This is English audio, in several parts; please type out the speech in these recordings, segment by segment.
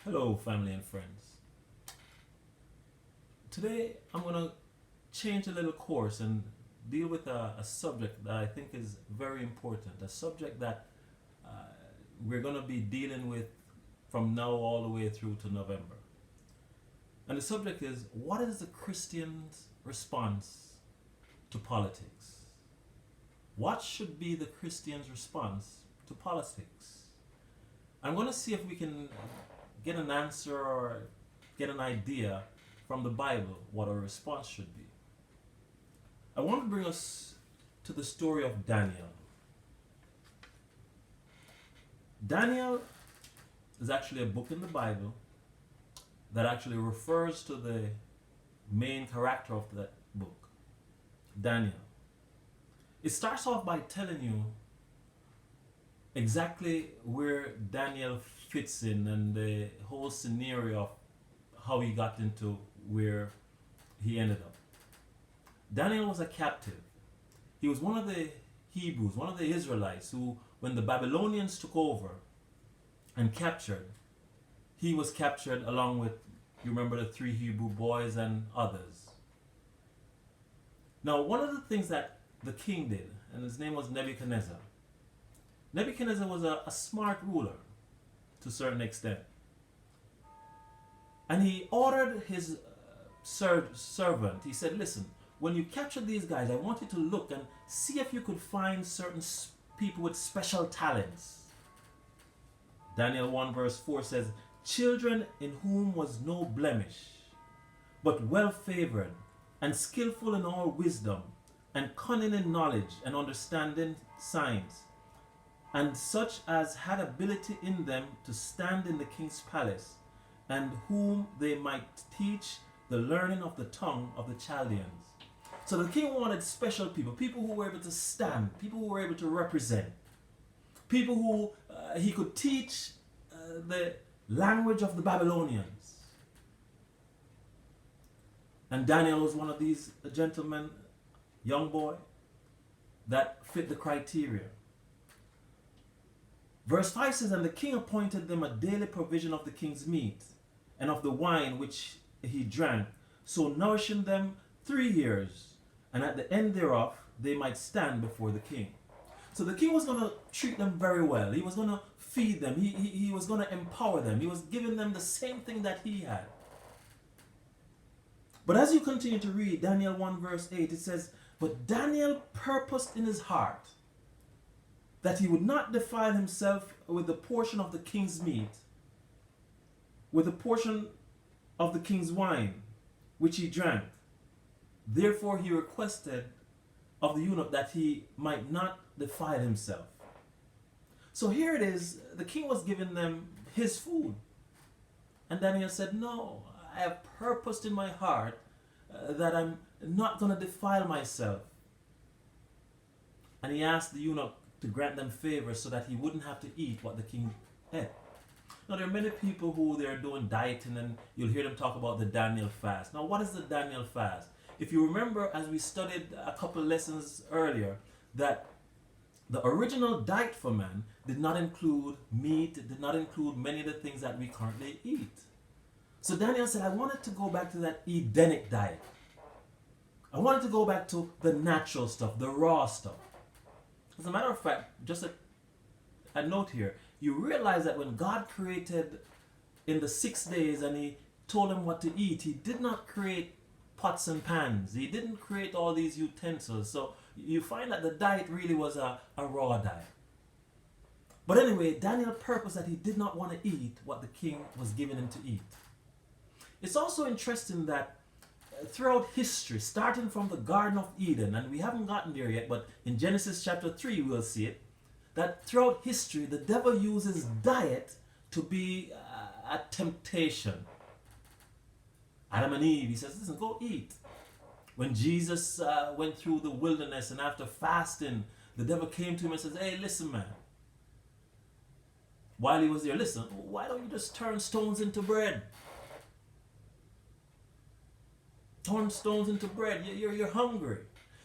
Hello, family and friends. Today I'm going to change a little course and deal with a subject that I think is very important, a subject that uh, we're going to be dealing with from now all the way through to November. And the subject is, what is the Christian's response to politics? What should be the Christian's response to politics? I'm going to see if we can get an answer or get an idea from the Bible what our response should be. I want to bring us to the story of Daniel. Daniel is actually a book in the Bible that actually refers to the main character of that book, Daniel. It starts off by telling you exactly where Daniel fits in and the whole scenario of how he got into where he ended up. Daniel was a captive. He was one of the Hebrews, one of the Israelites who, when the Babylonians took over and captured, he was captured along with, you remember, the 3 Hebrew boys and others. Now, one of the things that the king did, and his name was Nebuchadnezzar. Nebuchadnezzar was a smart ruler to a certain extent. And he ordered his servant, he said, listen, when you capture these guys, I want you to look and see if you could find certain people with special talents. Daniel 1 verse 4 says, children in whom was no blemish, but well favored, and skillful in all wisdom, and cunning in knowledge, and understanding science, and such as had ability in them to stand in the king's palace, and whom they might teach the learning of the tongue of the Chaldeans. So the king wanted special people, people who were able to stand, people who were able to represent, people who he could teach the language of the Babylonians. And Daniel was one of these gentlemen, young boy, that fit the criteria. Verse 5 says, and the king appointed them a daily provision of the king's meat and of the wine which he drank, so nourishing them 3 years, and at the end thereof they might stand before the king. So the king was going to treat them very well. He was going to feed them. He was going to empower them. He was giving them the same thing that he had. But as you continue to read Daniel 1 verse 8, it says, but Daniel purposed in his heart that he would not defile himself with the portion of the king's meat, with the portion of the king's wine, which he drank. Therefore he requested of the eunuch that he might not defile himself. So here it is, the king was giving them his food. And Daniel said, no, I have purposed in my heart that I'm not going to defile myself. And he asked the eunuch to grant them favors so that he wouldn't have to eat what the king ate. Now there are many people who they're doing dieting, and you'll hear them talk about the Daniel fast. Now what is the Daniel fast? If you remember, as we studied a couple lessons earlier, that the original diet for man did not include meat, it did not include many of the things that we currently eat. So Daniel said, I wanted to go back to that Edenic diet. I wanted to go back to the natural stuff, the raw stuff. As a matter of fact, just a note here, you realize that when God created in the 6 days and he told him what to eat, he did not create pots and pans. He didn't create all these utensils. So you find that the diet really was a raw diet. But anyway, Daniel purposed that he did not want to eat what the king was giving him to eat. It's also interesting that throughout history, starting from the Garden of Eden, and we haven't gotten there yet, but in Genesis chapter 3 we'll see it, that throughout history the devil uses diet to be a temptation. Adam and Eve, he says, listen, go eat. When Jesus went through the wilderness and after fasting, the devil came to him and says, hey, listen, man. While he was there, listen, why don't you just turn stones into bread? Turn stones into bread. You're hungry.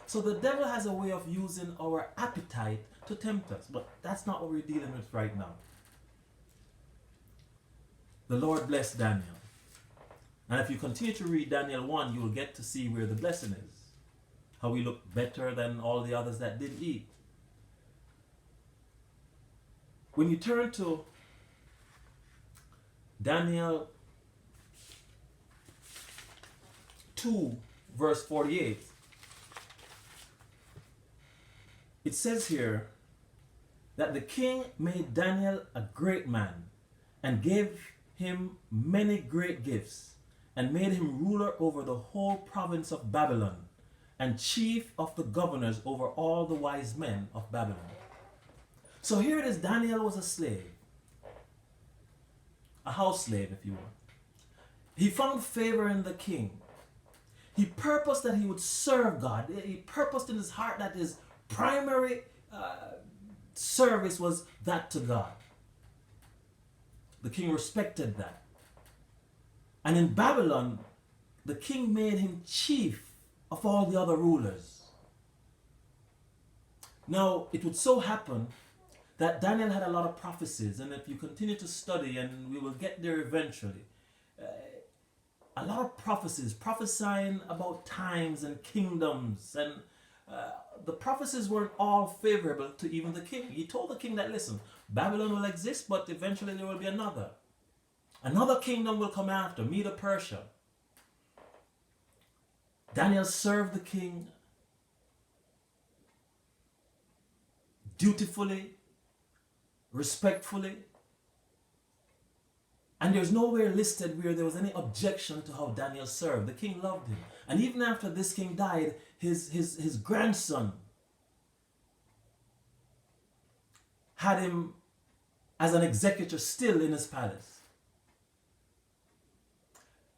So the devil has a way of using our appetite to tempt us. But that's not what we're dealing with right now. the Lord blessed Daniel. And if you continue to read Daniel 1, you will get to see where the blessing is. How he looked better than all the others that didn't eat. When you turn to Daniel 2, verse 48, it says here that the king made Daniel a great man and gave him many great gifts and made him ruler over the whole province of Babylon and chief of the governors over all the wise men of Babylon. So here it is, Daniel was a slave, a house slave if you want. He found favor in the king. He purposed that he would serve God. He purposed in his heart that his primary service was that to God. The king respected that. And in Babylon, the king made him chief of all the other rulers. Now, it would so happen that Daniel had a lot of prophecies, and if you continue to study, and we will get there eventually, a lot of prophecies prophesying about times and kingdoms, and the prophecies weren't all favorable to even the king. He told the king that, listen, Babylon will exist, but eventually there will be another. Another kingdom will come after, Medo-Persia. Daniel served the king dutifully, respectfully, and there's nowhere listed where there was any objection to how Daniel served. The king loved him. And even after this king died, his grandson had him as an executor still in his palace.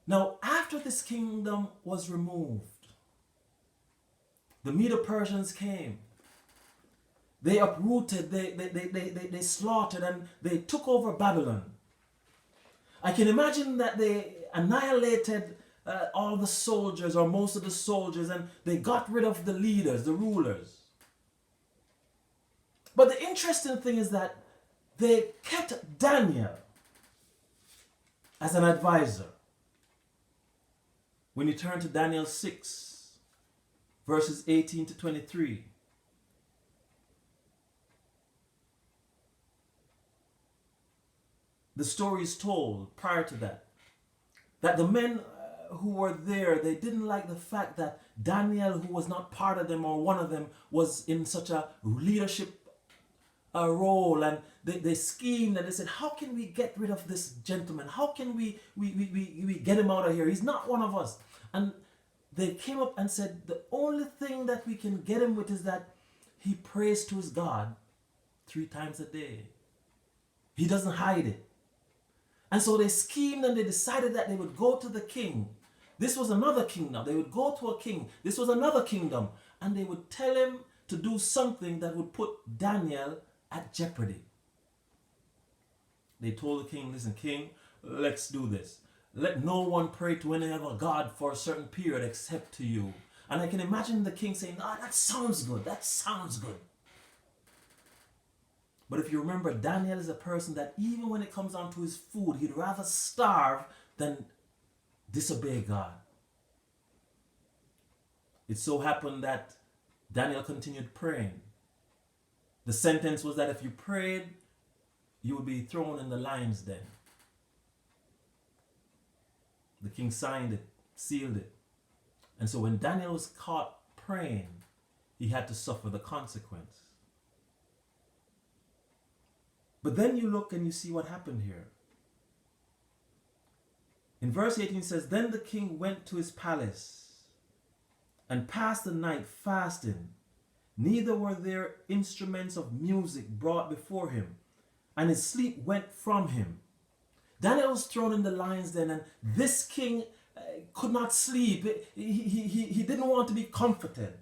Now, after this kingdom was removed, the Medo-Persians came. They uprooted, they slaughtered, and they took over Babylon. I can imagine that they annihilated all the soldiers, or most of the soldiers, and they got rid of the leaders, the rulers. But the interesting thing is that they kept Daniel as an advisor. When you turn to Daniel 6, verses 18 to 23, the story is told prior to that the men who were there, they didn't like the fact that Daniel, who was not part of them or one of them, was in such a leadership role, and they schemed and they said, how can we get rid of this gentleman? How can we get him out of here? He's not one of us. And they came up and said, the only thing that we can get him with is that he prays to his God 3 times a day. He doesn't hide it. And so they schemed and they decided that they would go to the king. This was another kingdom. They would go to a king. This was another kingdom. And they would tell him to do something that would put Daniel at jeopardy. They told the king, listen, king, let's do this. Let no one pray to any other god for a certain period except to you. And I can imagine the king saying, that sounds good. That sounds good. But if you remember, Daniel is a person that even when it comes down to his food, he'd rather starve than disobey God. It so happened that Daniel continued praying. The sentence was that if you prayed, you would be thrown in the lion's den. The king signed it, sealed it. And so when Daniel was caught praying, he had to suffer the consequence. But then you look and you see what happened here. In verse 18 it says, then the king went to his palace and passed the night fasting. Neither were there instruments of music brought before him, and his sleep went from him. Daniel was thrown in the lion's den, and this king could not sleep. He didn't want to be comforted.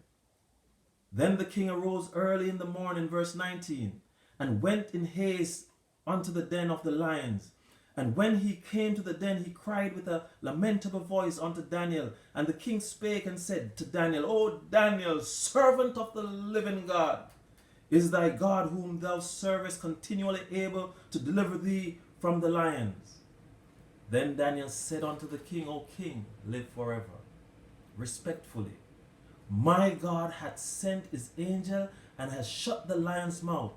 Then the king arose early in the morning, verse 19, and went in haste unto the den of the lions. And when he came to the den, he cried with a lamentable voice unto Daniel. And the king spake and said to Daniel, O Daniel, servant of the living God, is thy God whom thou servest continually able to deliver thee from the lions? Then Daniel said unto the king, O king, live forever. Respectfully, my God hath sent his angel and has shut the lion's mouth,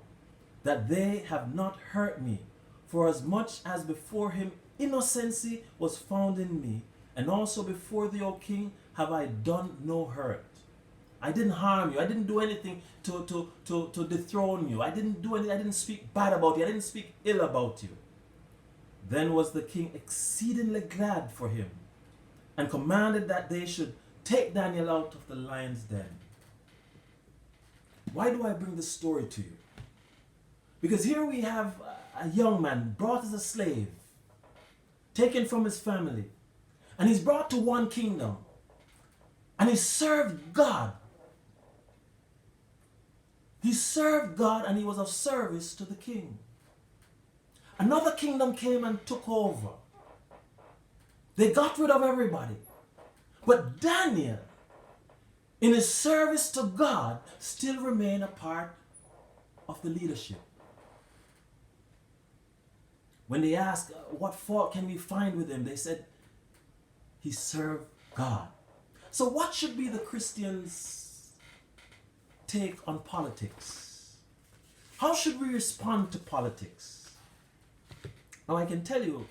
that they have not hurt me. For as much as before him innocency was found in me, and also before thee, O king, have I done no hurt. I didn't harm you. I didn't do anything to dethrone you. I didn't do anything. I didn't speak bad about you. I didn't speak ill about you. Then was the king exceedingly glad for him, and commanded that they should take Daniel out of the lion's den. Why do I bring this story to you? Because here we have a young man brought as a slave, taken from his family, and he's brought to one kingdom, and he served God. He served God, and he was of service to the king. Another kingdom came and took over. They got rid of everybody. But Daniel, in his service to God, still remained a part of the leadership. When they asked, what fault can we find with him? They said, he served God. So what should be the Christian's take on politics? How should we respond to politics? Now I can tell you,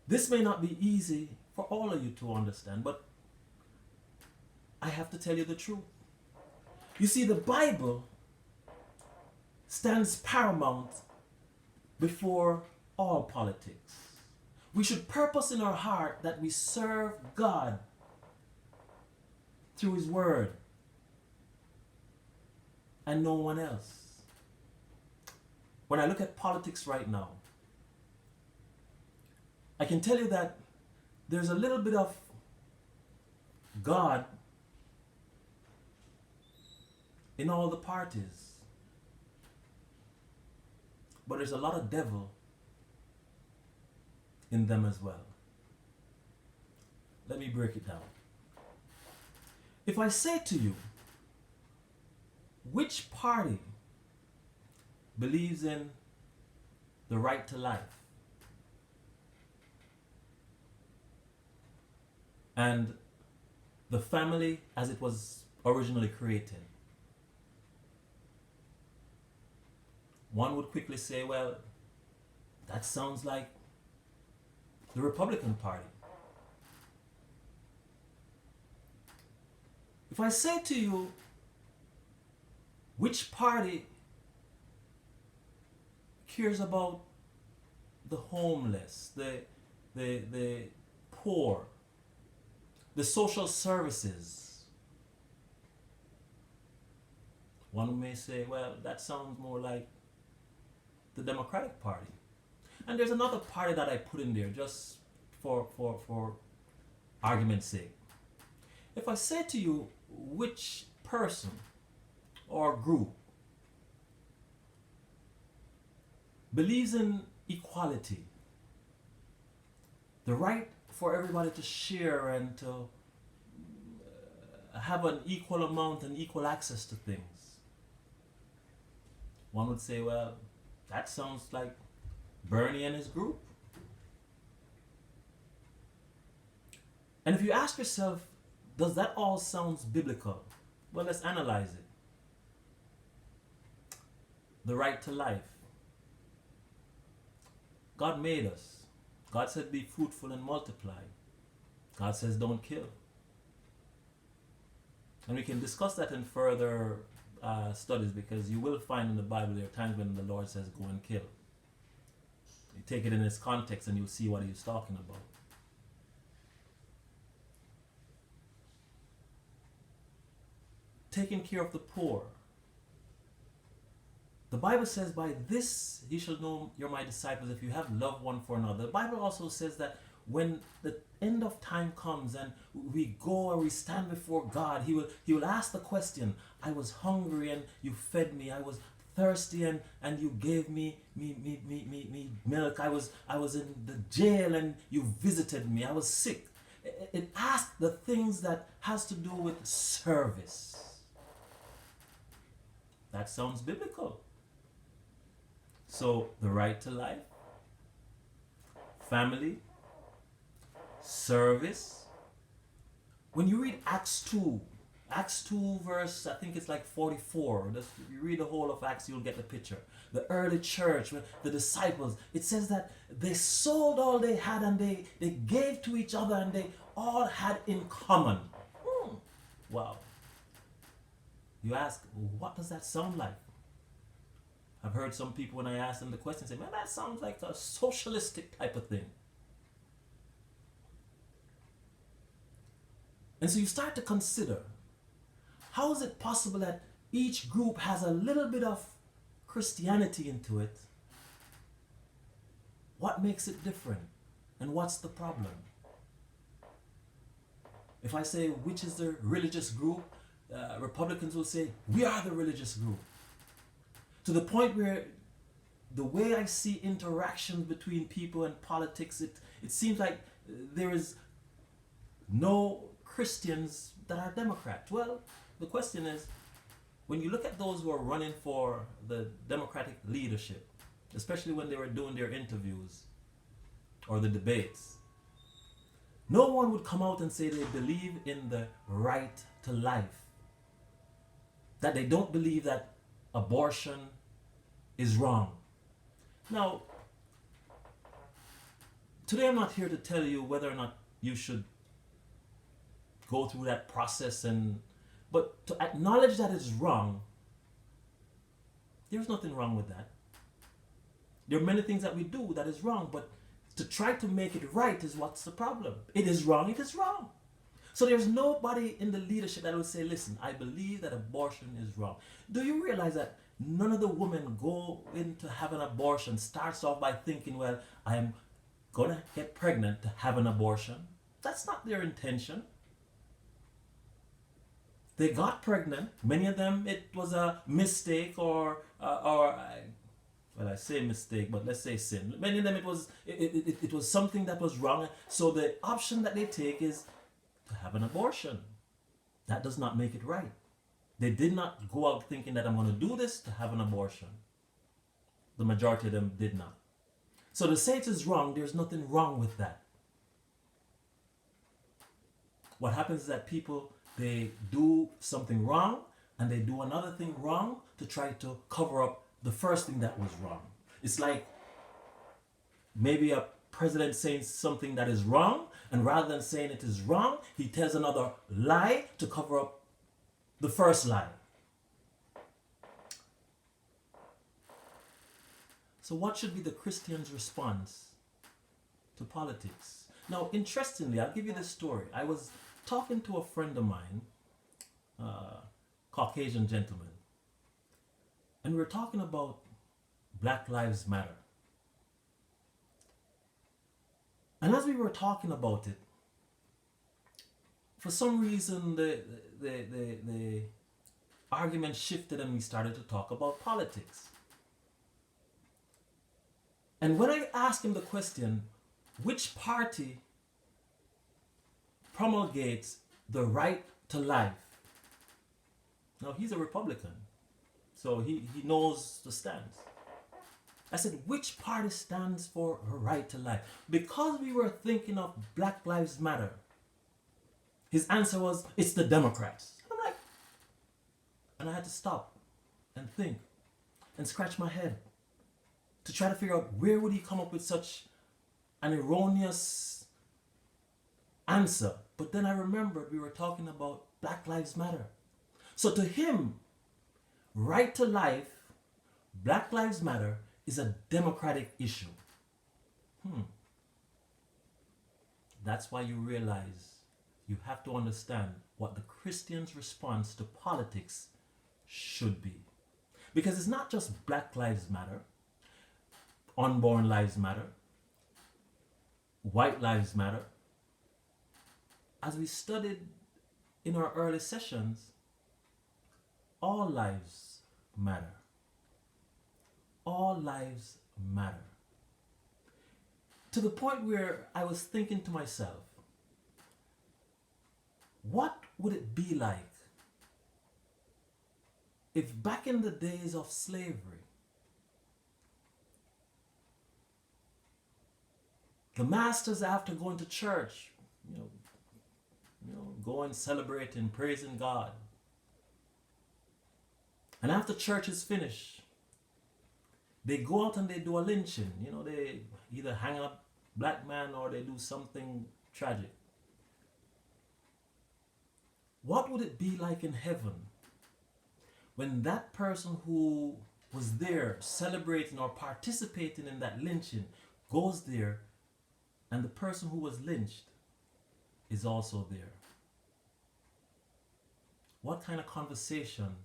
this may not be easy for all of you to understand, but I have to tell you the truth. You see, the Bible stands paramount before all politics. We should purpose in our heart that we serve God through His Word and no one else. When I look at politics right now, I can tell you that there's a little bit of God in all the parties, but there's a lot of devil in them as well. Let me break it down. If I say to you, which party believes in the right to life and the family as it was originally created, one would quickly say, well, that sounds like the Republican Party. If I say to you, which party cares about the homeless, the poor, the social services, one may say, well, that sounds more like the Democratic Party. And there's another party that I put in there just for argument's sake. If I say to you, which person or group believes in equality, the right for everybody to share and to have an equal amount and equal access to things, one would say, well, that sounds like Bernie and his group. And if you ask yourself, does that all sound biblical? Well, let's analyze it. The right to life. God made us. God said be fruitful and multiply. God says don't kill. And we can discuss that in further studies, because you will find in the Bible there are times when the Lord says go and kill. You take it in its context and you'll see what he's talking about. Taking care of the poor. The Bible says, by this you shall know you're my disciples, if you have love one for another. The Bible also says that when the end of time comes and we go or we stand before God, He will ask the question, I was hungry and you fed me. I was thirsty and you gave me milk. I was in the jail and you visited me. I was sick. It asks the things that has to do with service. That sounds biblical. So the right to life, family, service. When you read Acts 2 verse, I think it's like 44. If you read the whole of Acts, you'll get the picture. The early church, the disciples, it says that they sold all they had and they gave to each other and they all had in common. Wow. You ask, what does that sound like? I've heard some people, when I ask them the question, say, man, that sounds like a socialistic type of thing. And so you start to consider, how is it possible that each group has a little bit of Christianity into it? What makes it different? And what's the problem? If I say, which is the religious group, Republicans will say, we are the religious group. To the point where the way I see interactions between people and politics, it seems like there is no Christians that are Democrats. Well, the question is, when you look at those who are running for the Democratic leadership, especially when they were doing their interviews or the debates, no one would come out and say they believe in the right to life. That they don't believe that abortion is wrong. Now, today I'm not here to tell you whether or not you should go through that process, but to acknowledge that it's wrong, there's nothing wrong with that. There are many things that we do that is wrong, but to try to make it right is what's the problem. It is wrong, it is wrong. So there's nobody in the leadership that will say, listen, I believe that abortion is wrong. Do you realize that none of the women go in to have an abortion starts off by thinking, well, I'm going to get pregnant to have an abortion? That's not their intention. They got pregnant. Many of them, it was a mistake or I say mistake, but let's say sin. Many of them, it was something that was wrong. So the option that they take is to have an abortion. That does not make it right. They did not go out thinking that I'm going to do this to have an abortion. The majority of them did not. So to say it is wrong, there's nothing wrong with that. What happens is that people, they do something wrong and they do another thing wrong to try to cover up the first thing that was wrong. It's like maybe a president saying something that is wrong, and rather than saying it is wrong, he tells another lie to cover up the first lie. So what should be the Christian's response to politics? Now, interestingly, I'll give you this story. I was talking to a friend of mine, Caucasian gentleman, and we were talking about Black Lives Matter. And as we were talking about it, for some reason the argument shifted and we started to talk about politics. And when I asked him the question, which party promulgates the right to life? Now, he's a Republican, so he knows the stance. I said, which party stands for a right to life? Because we were thinking of Black Lives Matter, his answer was, it's the Democrats. I'm like, and I had to stop and think and scratch my head to try to figure out where would he come up with such an erroneous answer. But then I remembered we were talking about Black Lives Matter. So to him, right to life, Black Lives Matter, is a democratic issue. That's why you realize you have to understand what the Christian's response to politics should be. Because it's not just Black Lives Matter, unborn lives matter, white lives matter. As we studied in our early sessions, all lives matter. All lives matter. To the point where I was thinking to myself, what would it be like if back in the days of slavery, the masters, after going to church you know, going, celebrating, praising God. And after church is finished, they go out and they do a lynching. They either hang a black man or they do something tragic. What would it be like in heaven when that person who was there celebrating or participating in that lynching goes there and the person who was lynched is also there? What kind of conversation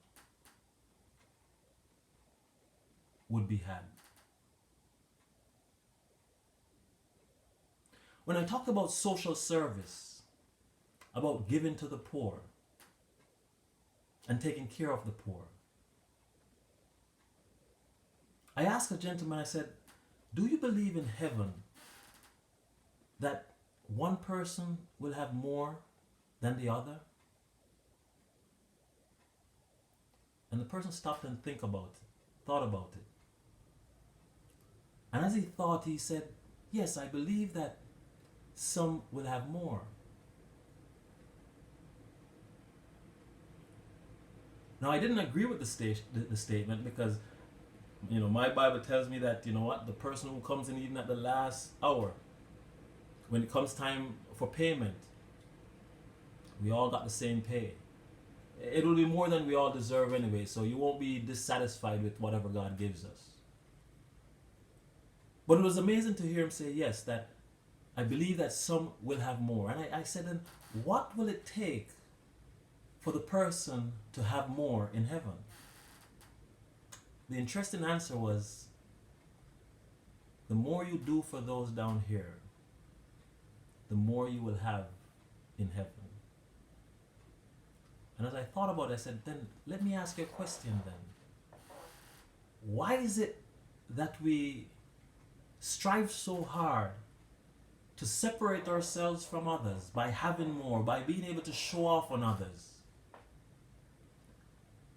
would be had? When I talk about social service, about giving to the poor and taking care of the poor, I asked a gentleman, I said, do you believe in heaven that one person will have more than the other? And the person stopped and thought about it. And as he thought, he said, yes, I believe that some will have more. Now, I didn't agree with the statement because, my Bible tells me that, the person who comes in even at the last hour, when it comes time for payment, we all got the same pay. It will be more than we all deserve anyway, so you won't be dissatisfied with whatever God gives us. But it was amazing to hear him say, yes, that I believe that some will have more. And I said, then what will it take for the person to have more in heaven? The interesting answer was, the more you do for those down here, the more you will have in heaven. And as I thought about it, I said, then let me ask you a question then. Why is it that we strive so hard to separate ourselves from others by having more, by being able to show off on others?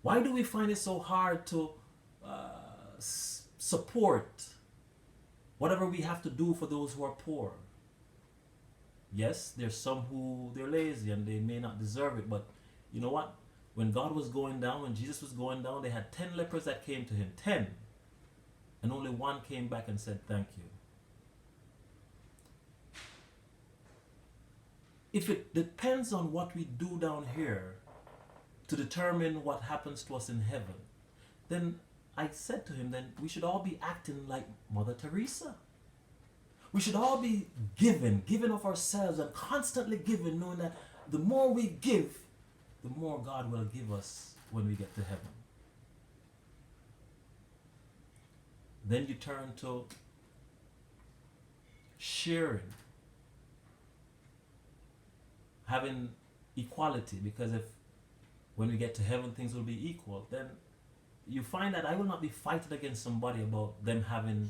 Why do we find it so hard to support whatever we have to do for those who are poor? Yes, there's some who they're lazy and they may not deserve it, but you know what? When God was going down, when Jesus was going down, they had 10 lepers that came to him. 10. And only one came back and said, thank you. If it depends on what we do down here to determine what happens to us in heaven, then I said to him, then we should all be acting like Mother Teresa. We should all be giving of ourselves and constantly giving, knowing that the more we give, the more God will give us when we get to heaven. Then you turn to sharing, having equality, because if when we get to heaven things will be equal, then you find that I will not be fighting against somebody about them having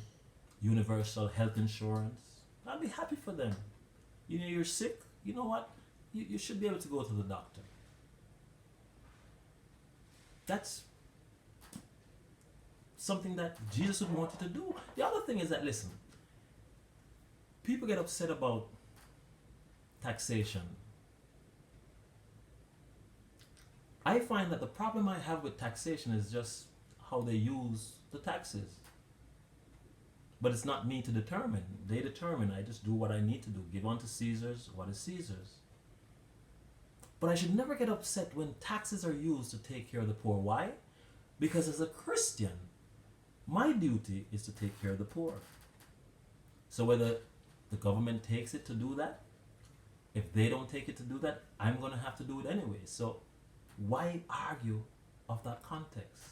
universal health insurance. I'll be happy for them. You're sick, you know what? You should be able to go to the doctor. That's something that Jesus would want you to do. The other thing is that, listen, people get upset about taxation. I find that the problem I have with taxation is just how they use the taxes. But it's not me to determine. They determine. I just do what I need to do. Give unto Caesar's what is Caesar's. But I should never get upset when taxes are used to take care of the poor. Why? Because as a Christian, my duty is to take care of the poor. So whether the government takes it to do that, if they don't take it to do that, I'm going to have to do it anyway. So why argue of that context?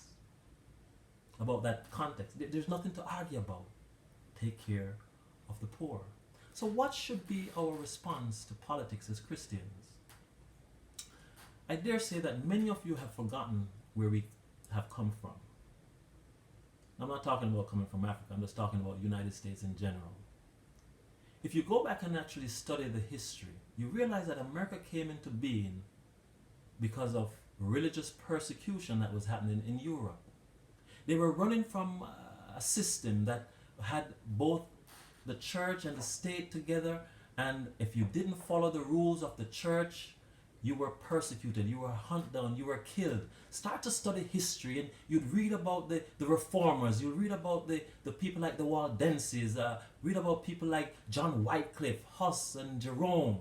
About that context. There's nothing to argue about. Take care of the poor. So what should be our response to politics as Christians? I dare say that many of you have forgotten where we have come from. I'm not talking about coming from Africa, I'm just talking about United States in general. If you go back and actually study the history, you realize that America came into being because of religious persecution that was happening in Europe. They were running from a system that had both the church and the state together, And if you didn't follow the rules of the church, you were persecuted, you were hunted down, you were killed. Start to study history and you'd read about the reformers, you'd read about the people like the Waldenses, read about people like John Wycliffe, Huss, and Jerome.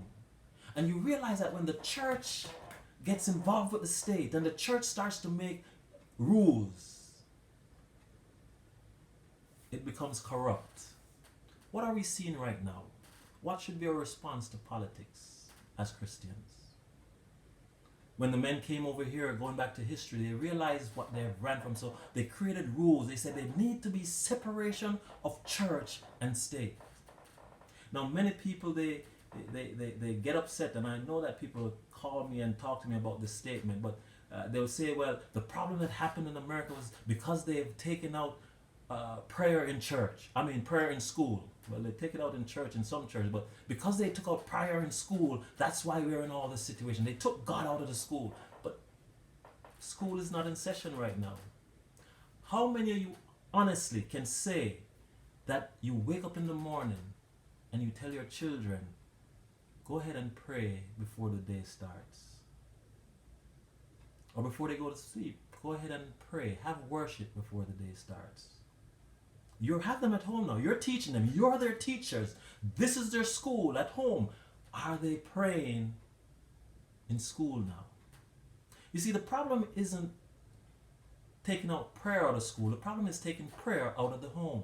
And you realize that when the church gets involved with the state and the church starts to make rules, it becomes corrupt. What are we seeing right now? What should be our response to politics as Christians? When the men came over here, going back to history, they realized what they ran from. So they created rules. They said there need to be separation of church and state. Now, many people, they get upset, and I know that people call me and talk to me about this statement, but they'll say, well, the problem that happened in America was because they've taken out prayer in church. I mean, prayer in school. Well, they take it out in church, in some churches, but because they took out prayer in school, that's why we're in all this situation. They took God out of the school. But school is not in session right now. How many of you honestly can say that you wake up in the morning and you tell your children, go ahead and pray before the day starts? Or before they go to sleep, go ahead and pray. Have worship before the day starts. You have them at home now. You're teaching them. You're their teachers. This is their school at home. Are they praying in school now? You see, the problem isn't taking out prayer out of school. The problem is taking prayer out of the home.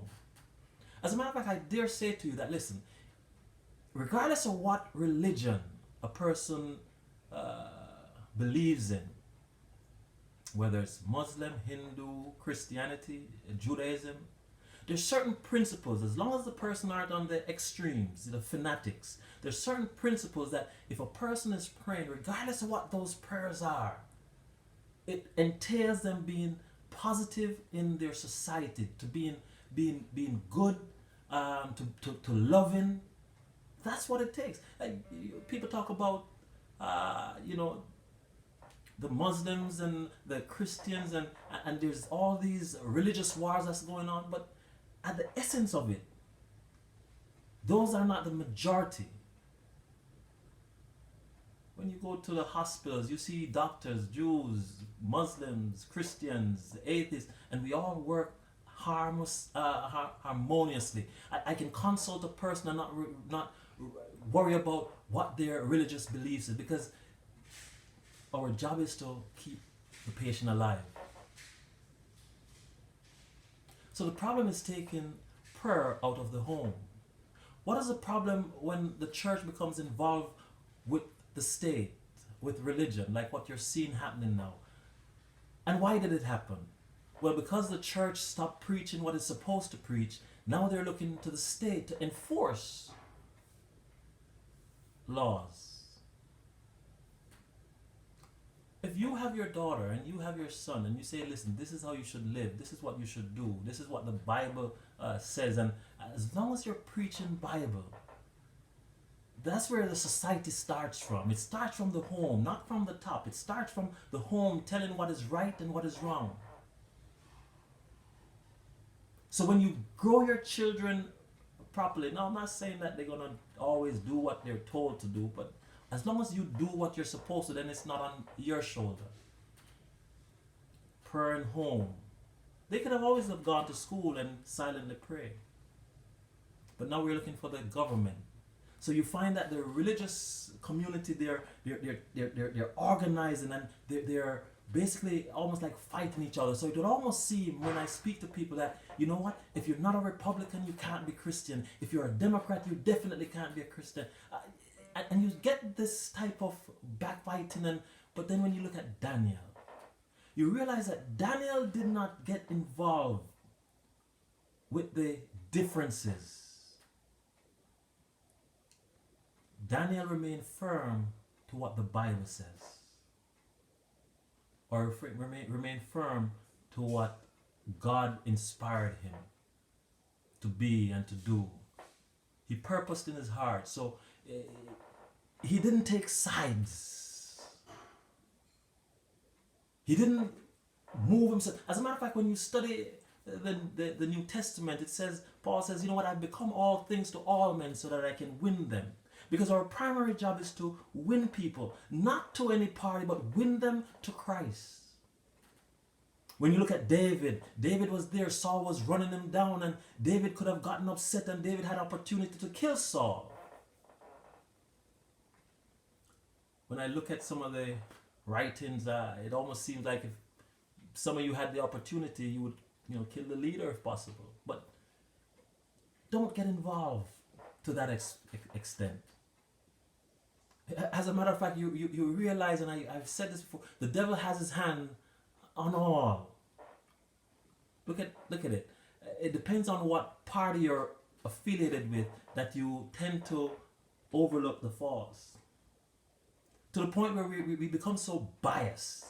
As a matter of fact, I dare say to you that, listen, regardless of what religion a person believes in, whether it's Muslim, Hindu, Christianity, Judaism, there's certain principles, as long as the person aren't on the extremes, the fanatics, there's certain principles that if a person is praying, regardless of what those prayers are, it entails them being positive in their society, to being good, to loving. That's what it takes. Like, people talk about, the Muslims and the Christians, and there's all these religious wars that's going on, but at the essence of it, those are not the majority. When you go to the hospitals, you see doctors, Jews, Muslims, Christians, atheists, and we all work harmoniously. I can consult a person and not worry about what their religious beliefs is, because our job is to keep the patient alive. So the problem is taking prayer out of the home. What is the problem when the church becomes involved with the state, with religion, like what you're seeing happening now? And why did it happen? Well, because the church stopped preaching what it's supposed to preach, now they're looking to the state to enforce laws. If you have your daughter and you have your son and you say, listen, this is how you should live, this is what you should do, this is what the Bible says, and as long as you're preaching Bible, that's where the society starts from. It starts from the home, not from the top. It starts from the home telling what is right and what is wrong. So when you grow your children properly, now I'm not saying that they're going to always do what they're told to do, but as long as you do what you're supposed to, then it's not on your shoulder. Prayer in home. They could have always have gone to school and silently pray. But now we're looking for the government. So you find that the religious community, they're organizing, and they're basically almost like fighting each other. So it would almost seem when I speak to people that, you know what, if you're not a Republican, you can't be Christian. If you're a Democrat, you definitely can't be a Christian. And you get this type of backbiting, but then when you look at Daniel, you realize that Daniel did not get involved with the differences. Daniel remained firm to what the Bible says, or remain firm to what God inspired him to be and to do. He purposed in his heart. So he didn't take sides. He didn't move himself. As a matter of fact, when you study the New Testament, it says, Paul says, you know what, I've become all things to all men so that I can win them. Because our primary job is to win people, not to any party, but win them to Christ. When you look at David, David was there, Saul was running him down, and David could have gotten upset, and David had opportunity to kill Saul. When I look at some of the writings, it almost seems like if some of you had the opportunity, you would, kill the leader if possible. But don't get involved to that extent. As a matter of fact, you realize, and I've said this before, the devil has his hand on all. Look at it. It depends on what party you're affiliated with that you tend to overlook the faults. To the point where we become so biased.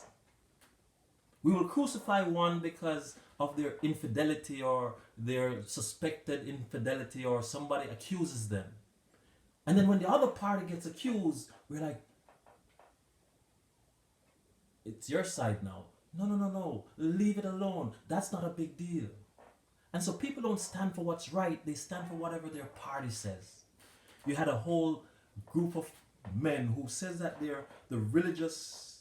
We will crucify one because of their infidelity or their suspected infidelity, or somebody accuses them. And then when the other party gets accused, we're like, it's your side now. No. Leave it alone. That's not a big deal. And so people don't stand for what's right. They stand for whatever their party says. You had a whole group of men who says that they're the religious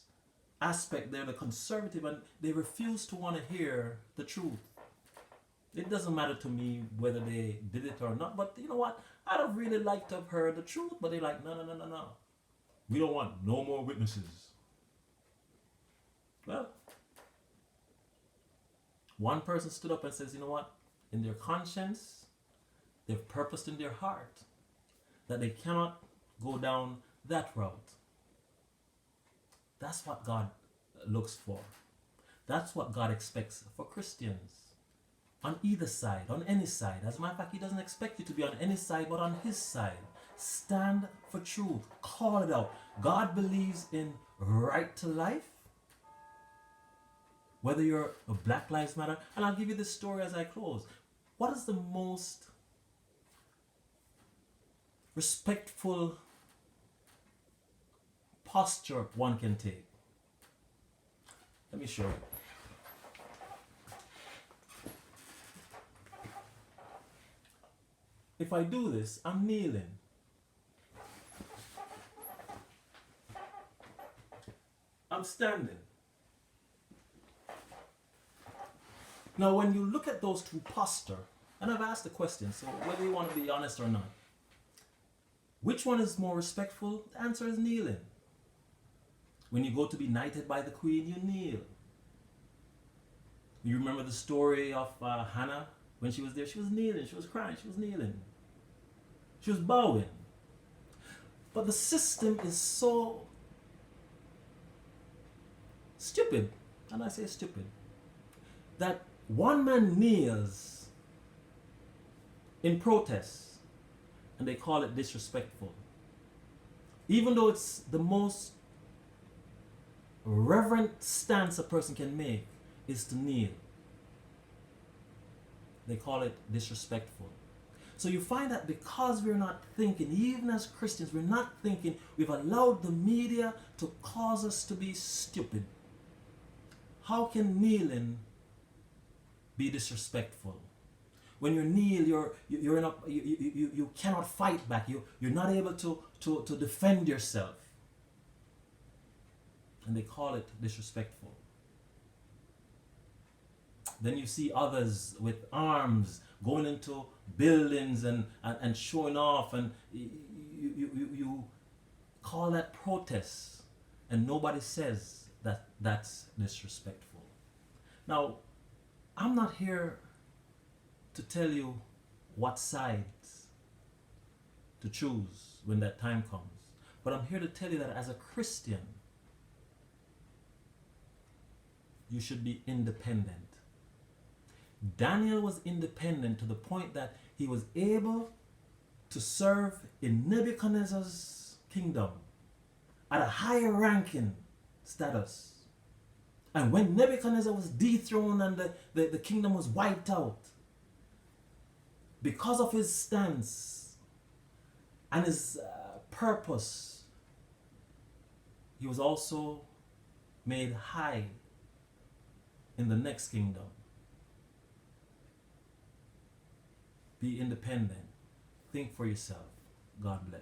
aspect, they're the conservative, and they refuse to want to hear the truth. It doesn't matter to me whether they did it or not, but you know what? I'd have really liked to have heard the truth, but they're like, no. We don't want no more witnesses. Well, one person stood up and says, you know what? In their conscience, they've purposed in their heart that they cannot go down that route. That's what God looks for. That's what God expects for Christians. On either side, on any side. As a matter of fact, He doesn't expect you to be on any side, but on His side. Stand for truth. Call it out. God believes in right to life. Whether you're a Black Lives Matter, and I'll give you this story as I close. What is the most respectful posture one can take? Let me show you. If I do this, I'm kneeling. I'm standing. Now, when you look at those two postures, and I've asked the question, so whether you want to be honest or not, which one is more respectful? The answer is kneeling. When you go to be knighted by the queen, you kneel. You remember the story of Hannah? When she was there, she was kneeling, she was crying, she was kneeling. She was bowing. But the system is so stupid, and I say stupid, that one man kneels in protest and they call it disrespectful. Even though it's the most reverent stance a person can make is to kneel. They call it disrespectful. So you find that because we're not thinking, even as Christians, we're not thinking, we've allowed the media to cause us to be stupid. How can kneeling be disrespectful? When you kneel, you cannot fight back. You're not able to defend yourself. And they call it disrespectful. Then you see others with arms going into buildings and showing off, and you call that protest, and nobody says that that's disrespectful. Now, I'm not here to tell you what sides to choose when that time comes, but I'm here to tell you that as a Christian, you should be independent. Daniel was independent to the point that he was able to serve in Nebuchadnezzar's kingdom at a higher ranking status. And when Nebuchadnezzar was dethroned and the kingdom was wiped out, because of his stance and his purpose, he was also made high in the next kingdom. Be independent. Think for yourself. God bless.